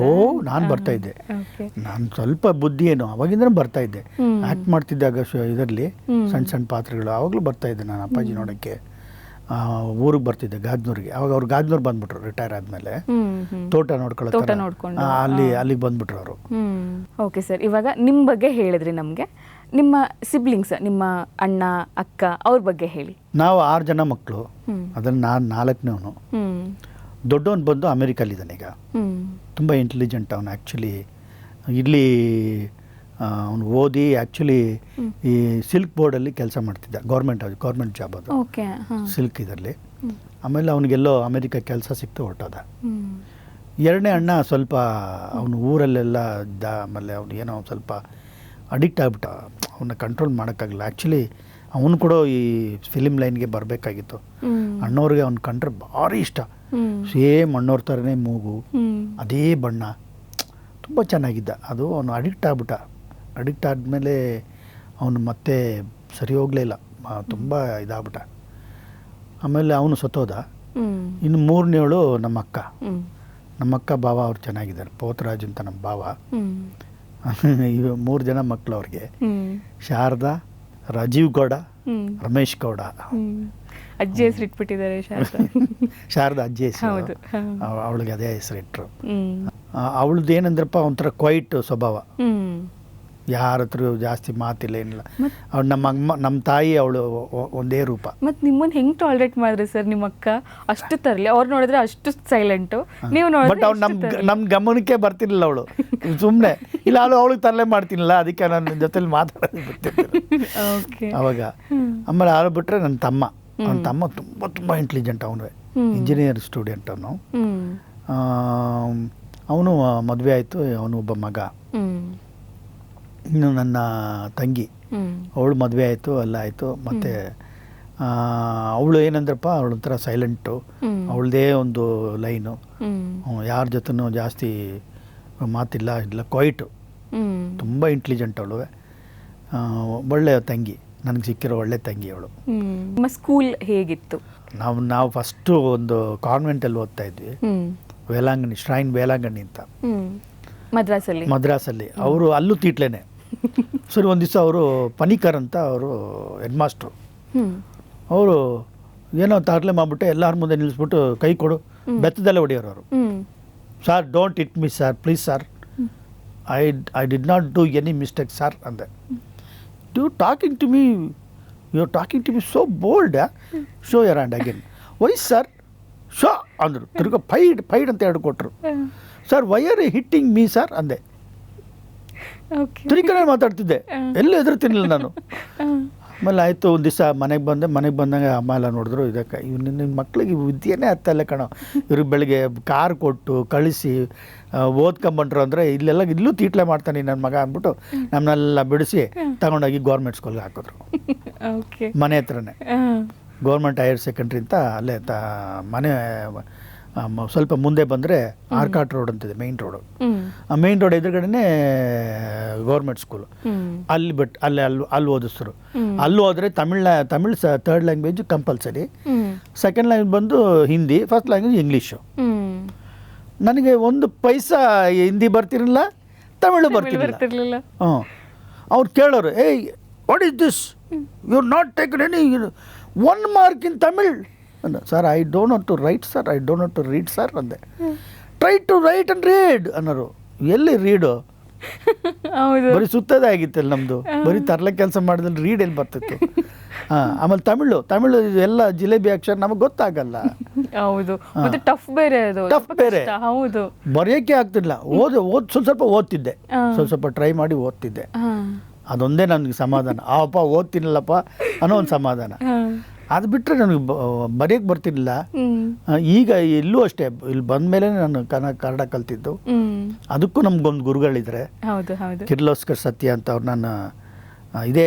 S3: ನಾನು ಬರ್ತಾ ಇದ್ದೆ. ನಾನು ಸ್ವಲ್ಪ ಬುದ್ಧಿ ಏನು ಅವಾಗಿಂದ ಬರ್ತಾ ಇದ್ದೆ. ಆ್ಯಕ್ಟ್ ಮಾಡ್ತಿದ್ದಾಗ ಇದರಲ್ಲಿ ಸಣ್ಣ ಪಾತ್ರಗಳು, ಆವಾಗಲೂ ಬರ್ತಾ ಇದ್ದೆ ನಾನು ಅಪ್ಪಾಜಿ ನೋಡೋಕ್ಕೆ. ಊರಿಗೆ ಬರ್ತಿದ್ದೆ, ಗಾಜ್ನೂರಿಗೆ. ಅವಾಗ ಅವ್ರು ಗಾಜ್ನೂರು ಬಂದ್ಬಿಟ್ರು ರಿಟೈರ್ ಆದಮೇಲೆ, ತೋಟ ನೋಡ್ಕೊಂಡು ಅಲ್ಲಿಗೆ ಬಂದ್ಬಿಟ್ರು ಅವರು.
S1: ಓಕೆ ಸರ್, ಇವಾಗ ನಿಮ್ಮ ಬಗ್ಗೆ ಹೇಳಿದ್ರಿ ನಮಗೆ. ನಿಮ್ಮ ಸಿಬ್ಲಿಂಗ್ಸ್, ನಿಮ್ಮ ಅಣ್ಣ ಅಕ್ಕ, ಅವ್ರ ಬಗ್ಗೆ ಹೇಳಿ.
S3: ನಾವು 6 ಜನ ಮಕ್ಕಳು, ಅದನ್ನು ನಾನು 4ನೇವನು. ದೊಡ್ಡವನು ಬಂದು ಅಮೇರಿಕಲ್ಲಿದ್ದಾನೆ ಈಗ, ತುಂಬ ಇಂಟೆಲಿಜೆಂಟ್ ಅವನು. ಆ್ಯಕ್ಚುಲಿ ಇಲ್ಲಿ ಅವನು ಓದಿ ಆ್ಯಕ್ಚುಲಿ ಈ ಸಿಲ್ಕ್ ಬೋರ್ಡಲ್ಲಿ ಕೆಲಸ ಮಾಡ್ತಿದ್ದ, ಗೌರ್ಮೆಂಟ್ ಜಾಬ್ ಅದು, ಸಿಲ್ಕ್ ಇದರಲ್ಲಿ. ಆಮೇಲೆ ಅವನಿಗೆಲ್ಲೋ ಅಮೇರಿಕ ಕೆಲಸ ಸಿಕ್ತು, ಹೊರಟೋದ. 2ನೇ ಅಣ್ಣ ಸ್ವಲ್ಪ ಅವನು ಊರಲ್ಲೆಲ್ಲ ಇದ್ದ. ಆಮೇಲೆ ಅವನು ಏನೋ ಸ್ವಲ್ಪ ಅಡಿಕ್ಟ್ ಆಗಿಬಿಟ್ಟ, ಅವನ್ನ ಕಂಟ್ರೋಲ್ ಮಾಡೋಕ್ಕಾಗಲ್ಲ. ಆ್ಯಕ್ಚುಲಿ ಅವನು ಕೂಡ ಈ ಫಿಲಿಮ್ ಲೈನ್ಗೆ ಬರಬೇಕಾಗಿತ್ತು. ಅಣ್ಣವ್ರಿಗೆ ಅವ್ನು ಕಂಡ್ರೆ ಭಾರಿ ಇಷ್ಟ. ಸೇಮ್ ಅಣ್ಣವ್ರ ಥರನೇ ಮೂಗು, ಅದೇ ಬಣ್ಣ, ತುಂಬ ಚೆನ್ನಾಗಿದ್ದ. ಅದು ಅವನು ಅಡಿಕ್ಟ್ ಆಗ್ಬಿಟ್ಟ. ಅಡಿಕ್ಟ್ ಆದಮೇಲೆ ಅವನು ಮತ್ತೆ ಸರಿ ಹೋಗಲೇ ಇಲ್ಲ, ತುಂಬ ಇದಾಗ್ಬಿಟ್ಟ. ಆಮೇಲೆ ಅವನು ಸತ್ತೋದ. ಇನ್ನು 3ನೇವಳು ನಮ್ಮ ಅಕ್ಕ ಭಾವ, ಅವ್ರು ಚೆನ್ನಾಗಿದ್ದಾರೆ. ಪೋತರಾಜ್ ಅಂತ ನಮ್ಮ ಭಾವ. ಇವು 3 ಜನ ಮಕ್ಕಳು ಅವ್ರಿಗೆ. ಶಾರದಾ, ರಾಜೀವ್ ಗೌಡ, ರಮೇಶ್ ಗೌಡ.
S1: ಅಜ್ಜಿ ಹೆಸರು ಇಟ್ಬಿಟ್ಟಿದ್ದಾರೆ
S3: ಶಾರದಾ ಅಜ್ಜಿ ಹೆಸರು, ಅವಳಿಗೆ ಅದೇ ಹೆಸರು ಇಟ್ಟರು. ಅವಳದ್ದು ಏನಂದ್ರಪ್ಪ ಒಂಥರ ಕ್ವೈಟ್ ಸ್ವಭಾವ, ಯಾರ ಹತ್ರ ಜಾಸ್ತಿ ಮಾತಿಲ್ಲ, ಏನಿಲ್ಲ. ಅವ್ಳು ನಮ್ಮ ತಾಯಿ, ಅವಳು ಒಂದೇ ರೂಪ.
S1: ಮತ್ತು ನಿಮ್ಮನ್ನು ಹೆಂಗೆ ಟಾಲರೇಟ್ ಮಾಡಿದ್ರಿ ಸರ್ ನಿಮ್ಮ ಅಕ್ಕ? ಅಷ್ಟು ತರಲಿ, ಅವ್ರು ನೋಡಿದ್ರೆ ಅಷ್ಟು ಸೈಲೆಂಟು, ನೀವು ನೋಡಿ.
S3: ಬಟ್ ಅವ್ಳು ನಮ್ಮ ಗಮನಕ್ಕೆ ಬರ್ತಿರ್ಲಿಲ್ಲ. ಅವಳು ಸುಮ್ಮನೆ ಇಲ್ಲ, ಅವಳಿಗೆ ತರಲೆ ಮಾಡ್ತೀನಿಲ್ಲ, ಅದಕ್ಕೆ ನನ್ನ ಜೊತೆಲಿ ಮಾತಾಡೋದು ಬರ್ತಿರ್ತಿಲ್ಲ ಅವಾಗ. ಆಮೇಲೆ ಯಾರು ಬಿಟ್ಟರೆ ನನ್ನ ತಮ್ಮ ತುಂಬ ಇಂಟೆಲಿಜೆಂಟ್. ಅವನು ಇಂಜಿನಿಯರ್ ಸ್ಟೂಡೆಂಟ್. ಅವನು ಮದುವೆ ಆಯಿತು, ಅವನು ಒಬ್ಬ ಮಗ. ಇನ್ನು ನನ್ನ ತಂಗಿ, ಅವಳು ಮದುವೆ ಆಯಿತು, ಎಲ್ಲ ಆಯಿತು. ಮತ್ತು ಅವಳು ಏನಂದ್ರಪ್ಪ, ಅವಳೊಂಥರ ಸೈಲೆಂಟು, ಅವಳದೇ ಒಂದು ಲೈನು, ಯಾರ ಜೊತೆನೂ ಜಾಸ್ತಿ ಮಾತಿಲ್ಲ, ಕ್ವೈಟು, ತುಂಬ ಇಂಟೆಲಿಜೆಂಟ್ ಅವಳು. ಒಳ್ಳೆಯ ತಂಗಿ. ನನಗೆ ಸಿಕ್ಕಿರೋ ಒಳ್ಳೆ ತಂಗಿ ಅವಳು.
S1: ನಿಮ್ಮ ಸ್ಕೂಲ್ ಹೇಗಿತ್ತು?
S3: ನಾವು ಫಸ್ಟು ಒಂದು ಕಾನ್ವೆಂಟಲ್ಲಿ ಓದ್ತಾ ಇದ್ವಿ, ವೇಲಾಂಗಣಿ, ಶ್ರೈನ್ ವೇಲಾಂಗಣಿ ಅಂತ ಮದ್ರಾಸಲ್ಲಿ. ಅವರು ಅಲ್ಲೂ ತೀಟ್ಲೇನೆ. ಸರಿ, ಒಂದು ದಿವಸ ಅವರು ಪನಿಕರ್ ಅಂತ ಅವರು ಹೆಡ್ ಮಾಸ್ಟ್ರು, ಅವರು ಏನೋ ತಾಟ್ಲೆ ಮಾಡಿಬಿಟ್ಟು ಎಲ್ಲರ ಮುಂದೆ ನಿಲ್ಲಿಸ್ಬಿಟ್ಟು ಕೈ ಕೊಡು, ಬೆತ್ತದಲ್ಲೇ ಹೊಡೆಯೋರು ಅವರು. Sir, don't hit me sir, please sir, I did not do any mistake sir ಅಂದೆ. You talking to me so bold, show your hand again. Why sir? Show ಅಂದರು. ತಿರ್ಗ ಫೈಡ್ ಅಂತ ಎರಡು ಕೊಟ್ಟರು. Sir, why are hitting me sir ಅಂದೆ. ತಿರುಗನೆ ಮಾತಾಡ್ತಿದ್ದೆ, ಎಲ್ಲೂ ಎದುರ್ತೀನಿಲ್ಲ ನಾನು. ಆಮೇಲೆ ಆಯಿತು, ಒಂದು ದಿವಸ ಮನೆಗೆ ಬಂದಾಗ ಅಮ್ಮ ಎಲ್ಲ ನೋಡಿದ್ರು, ಇದಕ್ಕೆ ನಿನ್ನ ಮಕ್ಳಿಗೆ ವಿದ್ಯೆನೇ ಹತ್ತಲ್ಲ ಕಣೋ, ಇವ್ರಿಗೆ ಬೆಳಗ್ಗೆ ಕಾರ್ ಕೊಟ್ಟು ಕಳಿಸಿ ಓದ್ಕೊಂಬಂಟ್ರು ಅಂದರೆ ಇಲ್ಲೂ ತೀಟ್ಲೆ ಮಾಡ್ತಾನೆ ನನ್ನ ಮಗ ಅಂದ್ಬಿಟ್ಟು ನಮ್ಮನ್ನೆಲ್ಲ ಬಿಡಿಸಿ ತಗೊಂಡೋಗಿ ಗೌರ್ಮೆಂಟ್ ಸ್ಕೂಲ್ಗೆ ಹಾಕಿದ್ರು. ಮನೆ ಹತ್ರನೇ ಗೌರ್ಮೆಂಟ್ ಹೈಯರ್ ಸೆಕೆಂಡ್ರಿ ಅಂತ, ಅಲ್ಲೇ ಮನೆ ಸ್ವಲ್ಪ ಮುಂದೆ ಬಂದರೆ ಆರ್ಕಾಟ್ ರೋಡ್ ಅಂತಿದೆ, ಮೇಯ್ನ್ ರೋಡು. ಆ ಮೇಯ್ನ್ ರೋಡ್ ಎದುರುಗಡೆನೇ ಗೌರ್ಮೆಂಟ್ ಸ್ಕೂಲು. ಅಲ್ಲಿ ಓದಿಸ್ರು. ಅಲ್ಲಿ ಹೋದರೆ Tamil third language compulsory, second language ಬಂದು ಹಿಂದಿ, ಫಸ್ಟ್ ಲ್ಯಾಂಗ್ವೇಜ್ ಇಂಗ್ಲೀಷು. ನನಗೆ ಒಂದು ಪೈಸಾ ಹಿಂದಿ ಬರ್ತಿರಲಿಲ್ಲ, ತಮಿಳು ಬರ್ತಿರಲಿಲ್ಲ. ಅವ್ರು ಕೇಳೋರು, ಏಯ್ what is this, you are not taken any 1 mark in Tamil. Sir, I don't not to write sir, I don't not to read sir ಅಂದೆ. Try to write and read ಅನ್ನೋರು. ಎಲ್ಲಿ ರೀಡು? ಬರೀ ಸುತ್ತದೇ ಆಗಿತ್ತಲ್ಲ ನಮ್ಮದು, ಬರೀ ತರಲೆ ಕೆಲಸ ಮಾಡಿದ್ರೆ ರೀಡ್ ಎಲ್ಲಿ ಬರ್ತಿತ್ತು. ಆಮೇಲೆ ತಮಿಳು ಎಲ್ಲ ಜಿಲೇಬಿ ಅಕ್ಷರ ನಮಗೆ ಗೊತ್ತಾಗಲ್ಲ.
S1: ಹೌದು, ಟಫ್ ಬೇರೆ,
S3: ಬರೆಯೋಕ್ಕೆ ಆಗ್ತಿಲ್ಲ. ಸ್ವಲ್ಪ ಓದ್ತಿದ್ದೆ, ಸ್ವಲ್ಪ ಟ್ರೈ ಮಾಡಿ ಓದ್ತಿದ್ದೆ. ಅದೊಂದೇ ನನಗೆ ಸಮಾಧಾನ. ಅಪ್ಪ ಓದ್ತೀನಲ್ಲಪ್ಪ ಅನ್ನೋ ಒಂದು ಸಮಾಧಾನ. ಅದು ಬಿಟ್ಟರೆ ನನಗೆ ಬರೆಯೋಕ್ಕೆ ಬರ್ತಿರ್ಲಿಲ್ಲ. ಈಗ ಇಲ್ಲೂ ಅಷ್ಟೇ, ಇಲ್ಲಿ ಬಂದ ಮೇಲೆ ನಾನು ಕನ್ನಡ ಕಲ್ತಿದ್ದು. ಅದಕ್ಕೂ ನಮ್ಗೊಂದು ಗುರುಗಳಿದ್ದಾರೆ, ಕಿರ್ಲೋಸ್ಕರ್ ಸತ್ಯ ಅಂತ. ಅವ್ರು ನಾನು ಇದೇ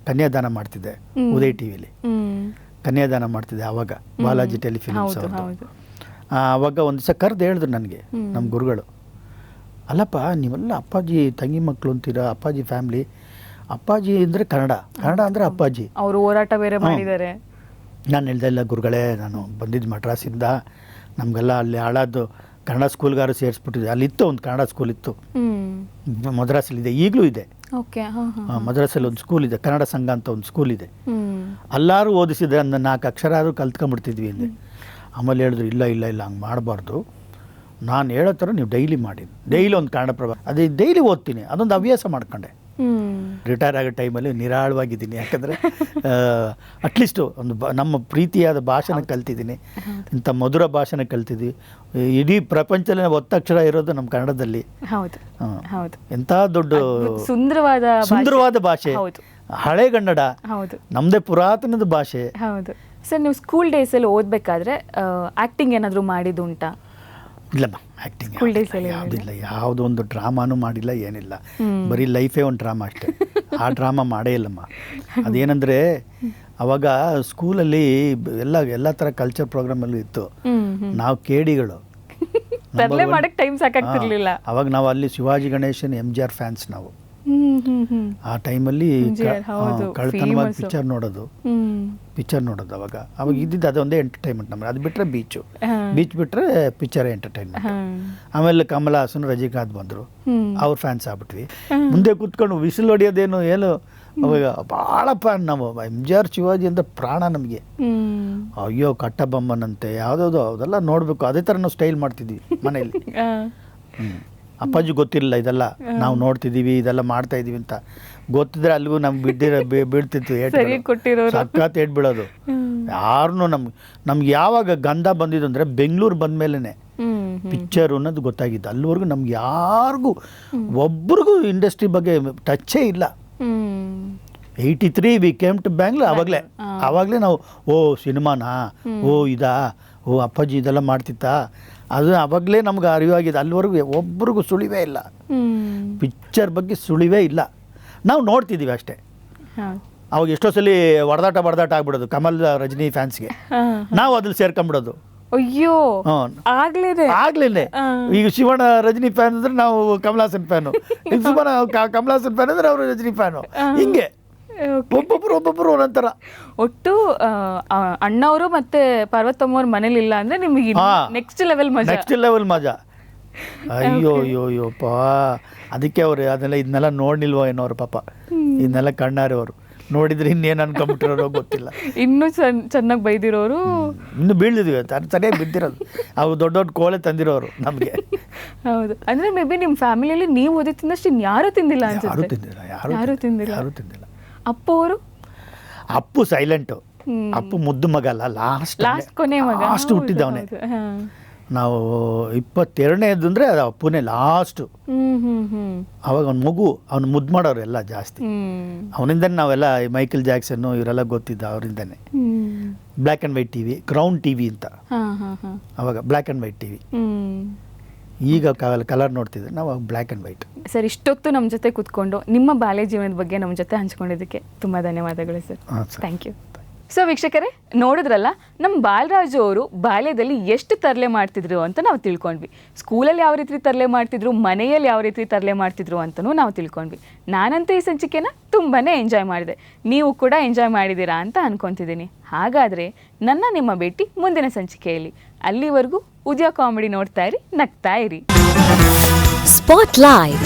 S3: ಕನ್ಯಾದಾನ ಮಾಡ್ತಿದ್ದೆ, ಉದಯ್ ಟಿ ವಿಲಿ ಕನ್ಯಾದಾನ ಮಾಡ್ತಿದ್ದೆ ಆವಾಗ, ಬಾಲಾಜಿ ಟೆಲಿಫಿಲ್ಮ್ಸ್ ಅವ್ರದ್ದು. ಆವಾಗ ಒಂದು ದಿವಸ ಕರೆದು ಹೇಳಿದ್ರು ನನಗೆ ನಮ್ಮ ಗುರುಗಳು, ಅಲ್ಲಪ್ಪ ನೀವೆಲ್ಲ ಅಪ್ಪಾಜಿ ತಂಗಿ ಮಕ್ಕಳು ಅಂತೀರ, ಅಪ್ಪಾಜಿ ಫ್ಯಾಮ್ಲಿ. ಅಪ್ಪಾಜಿ ಅಂದರೆ ಕನ್ನಡ ಅಂದರೆ ಅಪ್ಪಾಜಿ.
S1: ಅವರು ಹೋರಾಟ ಬೇರೆ ಮಾಡಿದ್ದಾರೆ.
S3: ನಾನು ಹೇಳ್ದೆ, ಇಲ್ಲ ಗುರುಗಳೇ, ನಾನು ಬಂದಿದ್ದು ಮಡ್ರಾಸಿಂದ, ನಮಗೆಲ್ಲ ಅಲ್ಲಿ ಹಾಳಾದ್ದು ಕನ್ನಡ ಸ್ಕೂಲ್ಗಾರು ಸೇರಿಸ್ಬಿಟ್ಟಿದೆ. ಅಲ್ಲಿತ್ತು ಒಂದು ಕನ್ನಡ ಸ್ಕೂಲ್ ಇತ್ತು, ಮದ್ರಾಸಲ್ಲಿದೆ, ಈಗಲೂ ಇದೆ. ಮದ್ರಾಸಲ್ಲಿ ಒಂದು ಸ್ಕೂಲ್ ಇದೆ, ಕನ್ನಡ ಸಂಘ ಅಂತ ಒಂದು ಸ್ಕೂಲ್ ಇದೆ. ಎಲ್ಲರೂ ಓದಿಸಿದ್ರೆ ಒಂದು 4 ಅಕ್ಷರ ಆದರೂ ಕಲ್ತ್ಕೊಂಡ್ಬಿಡ್ತಿದ್ವಿ ಅಂದೆ. ಆಮೇಲೆ ಹೇಳಿದ್ರು, ಇಲ್ಲ ಹಂಗೆ ಮಾಡಬಾರ್ದು, ನಾನು ಹೇಳೋ ಥರ ನೀವು ಡೈಲಿ ಒಂದು ಕನ್ನಡ ಪ್ರಭ, ಅದೇ ಡೈಲಿ ಓದ್ತೀನಿ, ಅದೊಂದು ಹವ್ಯಾಸ ಮಾಡ್ಕೊಂಡೆ. ರಿಟೈರ್ ಆಗೋ ಟೈಮಲ್ಲಿ ನಿರಾಳವಾಗಿದ್ದೀನಿ, ಯಾಕಂದರೆ ಅಟ್ಲೀಸ್ಟು ಒಂದು ನಮ್ಮ ಪ್ರೀತಿಯಾದ ಭಾಷೆನ ಕಲ್ತಿದ್ದೀನಿ, ಇಂಥ ಮಧುರ ಭಾಷೆನ ಕಲ್ತಿದ್ವಿ. ಇಡೀ ಪ್ರಪಂಚದಲ್ಲಿ ಒತ್ತಕ್ಷರ ಇರೋದು ನಮ್ಮ ಕನ್ನಡದಲ್ಲಿ. ಎಂಥ ದೊಡ್ಡ ಸುಂದರವಾದ ಭಾಷೆ, ಹಳೆಗನ್ನಡ, ನಮ್ಮದೇ ಪುರಾತನದ ಭಾಷೆ.
S1: ಸರ್, ನೀವು ಸ್ಕೂಲ್ ಡೇಸಲ್ಲಿ ಓದಬೇಕಾದ್ರೆ ಆ್ಯಕ್ಟಿಂಗ್ ಏನಾದರೂ ಮಾಡಿದ್ದುಂಟಾ?
S3: ಇಲ್ಲಮ್ಮ, ಆ್ಯಕ್ಟಿಂಗ್ ಯಾವುದಿಲ್ಲ, ಯಾವುದೋ ಒಂದು ಡ್ರಾಮಾನೂ ಮಾಡಿಲ್ಲ, ಏನಿಲ್ಲ. ಬರೀ ಲೈಫೇ ಒಂದು ಡ್ರಾಮಾ ಅಷ್ಟೇ. ಆ ಡ್ರಾಮಾ ಮಾಡೇ ಇಲ್ಲಮ್ಮ. ಅದೇನೆಂದರೆ ಅವಾಗ ಸ್ಕೂಲಲ್ಲಿ ಎಲ್ಲ ಥರ ಕಲ್ಚರ್ ಪ್ರೋಗ್ರಾಮಲ್ಲೂ ಇತ್ತು. ನಾವು ಕೇಡಿಗಳು, ಅವಾಗ ನಾವು ಅಲ್ಲಿ ಶಿವಾಜಿ ಗಣೇಶನ್ MGR ಫ್ಯಾನ್ಸ್ ನಾವು. ಆ ಟೈಮಲ್ಲಿ ಕಳ್ತನವಾಗಿ ಪಿಕ್ಚರ್ ನೋಡೋದು ಅವಾಗ ಇದ್ದಿದ್ದು ಅದೊಂದೇ ಎಂಟರ್ಟೈನ್ಮೆಂಟ್ ನಮಗೆ. ಅದು ಬಿಟ್ಟರೆ ಬೀಚ್ ಬಿಟ್ಟರೆ ಪಿಕ್ಚರೇ ಎಂಟರ್ಟೈನ್ಮೆಂಟ್. ಆಮೇಲೆ ಕಮಲ ಹಾಸನ್, ರಜನಿಕಾಂತ್ ಬಂದರು, ಅವ್ರ ಫ್ಯಾನ್ಸ್ ಆಗ್ಬಿಟ್ವಿ. ಮುಂದೆ ಕೂತ್ಕೊಂಡು ವಿಸಿಲ್ ಹೊಡಿಯೋದೇನು ಏನು, ಅವಾಗ ಭಾಳ ಫ್ಯಾನ್ ನಾವು. MGR ಶಿವಾಜಿ ಅಂತ ಪ್ರಾಣ ನಮಗೆ. ಅಯ್ಯೋ, ಕಟ್ಟಬೊಮ್ಮನಂತೆ ಯಾವುದೋ ಅದೆಲ್ಲ ನೋಡಬೇಕು. ಅದೇ ಥರ ನಾವು ಸ್ಟೈಲ್ ಮಾಡ್ತಿದ್ವಿ ಮನೇಲಿ. ಅಪ್ಪಾಜಿ ಗೊತ್ತಿರಲಿಲ್ಲ ಇದೆಲ್ಲ ನಾವು ನೋಡ್ತಿದ್ದೀವಿ, ಇದೆಲ್ಲ ಮಾಡ್ತಾ ಇದೀವಿ ಅಂತ. ಗೊತ್ತಿದ್ರೆ ಅಲ್ಲಿಗೂ ನಮ್ಗೆ ಬೀಳ್ತಿತ್ತು ಸಖತ್ ಏಟ್ ಬೀಳೋದು. ಯಾರನ್ನೂ ನಮ್ಗೆ ಯಾವಾಗ ಗಂಧ ಬಂದಿದ್ದು ಅಂದರೆ ಬೆಂಗಳೂರು ಬಂದ ಮೇಲೇ ಪಿಕ್ಚರು ಅನ್ನೋದು ಗೊತ್ತಾಗಿದ್ದು. ಅಲ್ಲಿವರೆಗೂ ನಮ್ಗೆ ಯಾರಿಗೂ ಒಬ್ರಿಗೂ ಇಂಡಸ್ಟ್ರಿ ಬಗ್ಗೆ ಟಚ್ಚೇ ಇಲ್ಲ. 83 ವಿ ಕೇಮ್ ಟು ಬ್ಯಾಂಗ್ಳೂರ್. ಆವಾಗಲೇ ನಾವು ಸಿನಿಮಾನಾ, ಅಪ್ಪಾಜಿ ಇದೆಲ್ಲ ಮಾಡ್ತಿತ್ತಾ, ಅದು ಆವಾಗಲೇ ನಮ್ಗೆ ಅರಿವಾಗಿದೆ. ಅಲ್ಲಿವರೆಗೂ ಒಬ್ರಿಗೂ ಸುಳಿವೇ ಇಲ್ಲ, ಪಿಕ್ಚರ್ ಬಗ್ಗೆ ಸುಳಿವೇ ಇಲ್ಲ. ನಾವು ನೋಡ್ತಿದ್ದೀವಿ ಅಷ್ಟೇ. ಅವಾಗ ಎಷ್ಟೋ ಸಲ ಹೊಡೆದಾಟ ಆಗ್ಬಿಡೋದು ಕಮಲ್ ರಜನಿ ಫ್ಯಾನ್ಸ್ಗೆ. ನಾವು ಅದ್ರಲ್ಲಿ ಸೇರ್ಕೊಂಡ್ಬಿಡೋದು.
S1: ಅಯ್ಯೋ,
S3: ಆಗ್ಲೇನೆ. ಈಗ ಶಿವಣ್ಣ ರಜನಿ ಫ್ಯಾನ್ ಅಂದ್ರೆ ನಾವು ಕಮಲ್ ಹಾಸನ್ ಫ್ಯಾನು, ಈಗ ಶಿವಣ್ಣ ಕಮಲ್ ಹಾಸನ್ ಫ್ಯಾನ್ ಅಂದ್ರೆ ಅವರು ರಜನಿ ಫ್ಯಾನು. ಹಿಂಗೆ ಒಬ್ಬೊಬ್ಬರು ಒಂದೊಂಥರ.
S1: ಒಟ್ಟು ಅಣ್ಣವರು ಮತ್ತೆ ಪಾರ್ವತಮ್ಮವ್ರ ಮನೇಲಿ ಇಲ್ಲ ಅಂದ್ರೆ ನಿಮಗೆ ನೆಕ್ಸ್ಟ್ ಲೆವೆಲ್ ಮಜಾ.
S3: ನೆಕ್ಸ್ಟ್ ಲೆವೆಲ್ ಮಜಾ. ಅಯ್ಯೋ ಅಯ್ಯೋ ಅಯ್ಯೋಪ್ಪ, ಅದಕ್ಕೆ ಅವ್ರು ಇದನ್ನೆಲ್ಲ ನೋಡ್ನಿಲ್ವೋ ಏನೋ ಅವ್ರು ಪಾಪ, ಇದನ್ನೆಲ್ಲ ಕಣ್ಣಾರೆ ಅವರು ನೋಡಿದ್ರೆ ಇನ್ನೇನು ಅನ್ಕೊಂಬಿಟ್ಟಿರೋರೋ ಗೊತ್ತಿಲ್ಲ.
S1: ಇನ್ನೂ ಚೆನ್ನಾಗಿ ಬೈದಿರೋರು
S3: ಇನ್ನು ಬೀಳ್ದಿದ್ವಿ, ಸರಿಯಾಗಿ ಬಿದ್ದಿರೋದು. ಅವು ದೊಡ್ಡ ದೊಡ್ಡ ಕೋಳೆ ತಂದಿರೋರು ನಮಗೆ.
S1: ಹೌದು, ಅಂದ್ರೆ ಮೇ ಬಿ ನಿಮ್ಮ ಫ್ಯಾಮಿಲಿಯಲ್ಲಿ ನೀವು ಓದಿ ತಿಂದಷ್ಟು ಇನ್ಯಾರೂ ತಿಂದಿಲ್ಲ
S3: ಯಾರು
S1: ಅನ್ಸುತ್ತೆ.
S3: ತಿಂದಿಲ್ಲ,
S1: ಯಾರೂ ತಿಂದಿಲ್ಲ.
S3: ಯಾರು ತಿಂದಿಲ್ಲ.
S1: ಅಪ್ಪು ಅವರು?
S3: ಅಪ್ಪು ಸೈಲೆಂಟು. ಅಪ್ಪು ಮುದ್ದು ಮಗ ಅಲ್ಲ,
S1: ಲಾಸ್ಟ್ ಕೊನೆ ಮಗ.
S3: ಲಾಸ್ಟ್ ಹುಟ್ಟಿದ್ದವನೇ. ನಾವು 22ನೇದು ಅಂದರೆ ಅದು ಅಪ್ಪುನೇ ಲಾಸ್ಟು. ಅವಾಗ ಅವ್ನ ಮಗು, ಅವ್ನು ಮುದ್ದು ಮಾಡೋರು ಎಲ್ಲ ಜಾಸ್ತಿ. ಅವನಿಂದನೇ ನಾವೆಲ್ಲ ಮೈಕಲ್ ಜಾಕ್ಸನ್ನು ಇವರೆಲ್ಲ ಗೊತ್ತಿದ್ದ ಅವರಿಂದನೇ. Black and white TV, Crown TV ಅಂತ ಅವಾಗ ಬ್ಲ್ಯಾಕ್ ಆ್ಯಂಡ್ ವೈಟ್ ಟಿವಿ. ಈಗ ಕಲರ್ ನೋಡ್ತಿದ್ದೆ ನಾವು, ಬ್ಲ್ಯಾಕ್ ಆ್ಯಂಡ್ ವೈಟ್.
S1: ಸರ್, ಇಷ್ಟೊತ್ತು ನಮ್ಮ ಜೊತೆ ಕೂತ್ಕೊಂಡು ನಿಮ್ಮ ಬಾಲ್ಯ ಜೀವನದ ಬಗ್ಗೆ ನಮ್ಮ ಜೊತೆ ಹಂಚ್ಕೊಂಡಿದ್ದಕ್ಕೆ ತುಂಬ ಧನ್ಯವಾದಗಳು ಸರ್. Thank you. ಸೊ ವೀಕ್ಷಕರೇ, ನೋಡಿದ್ರಲ್ಲ, ನಮ್ಮ ಬಾಲರಾಜು ಅವರು ಬಾಲ್ಯದಲ್ಲಿ ಎಷ್ಟು ತರಲೆ ಮಾಡ್ತಿದ್ರು ಅಂತ ನಾವು ತಿಳ್ಕೊಂಡ್ವಿ. ಸ್ಕೂಲಲ್ಲಿ ಯಾವ ರೀತಿ ತರಲೆ ಮಾಡ್ತಿದ್ರು, ಮನೆಯಲ್ಲಿ ಯಾವ ರೀತಿ ತರಲೆ ಮಾಡ್ತಿದ್ರು ಅಂತಲೂ ನಾವು ತಿಳ್ಕೊಂಡ್ವಿ. ನಾನಂತೂ ಈ ಸಂಚಿಕೆನ ತುಂಬಾ ಎಂಜಾಯ್ ಮಾಡಿದೆ. ನೀವು ಕೂಡ ಎಂಜಾಯ್ ಮಾಡಿದ್ದೀರಾ ಅಂತ ಅನ್ಕೊತಿದ್ದೀನಿ. ಹಾಗಾದರೆ ನಿಮ್ಮ ಭೇಟಿ ಮುಂದಿನ ಸಂಚಿಕೆಯಲ್ಲಿ. ಅಲ್ಲಿವರೆಗೂ ಉದಯ ಕಾಮಿಡಿ ನೋಡ್ತಾ ಇರಿ, ನಗ್ತಾ ಇರಿ.
S2: Spotlight.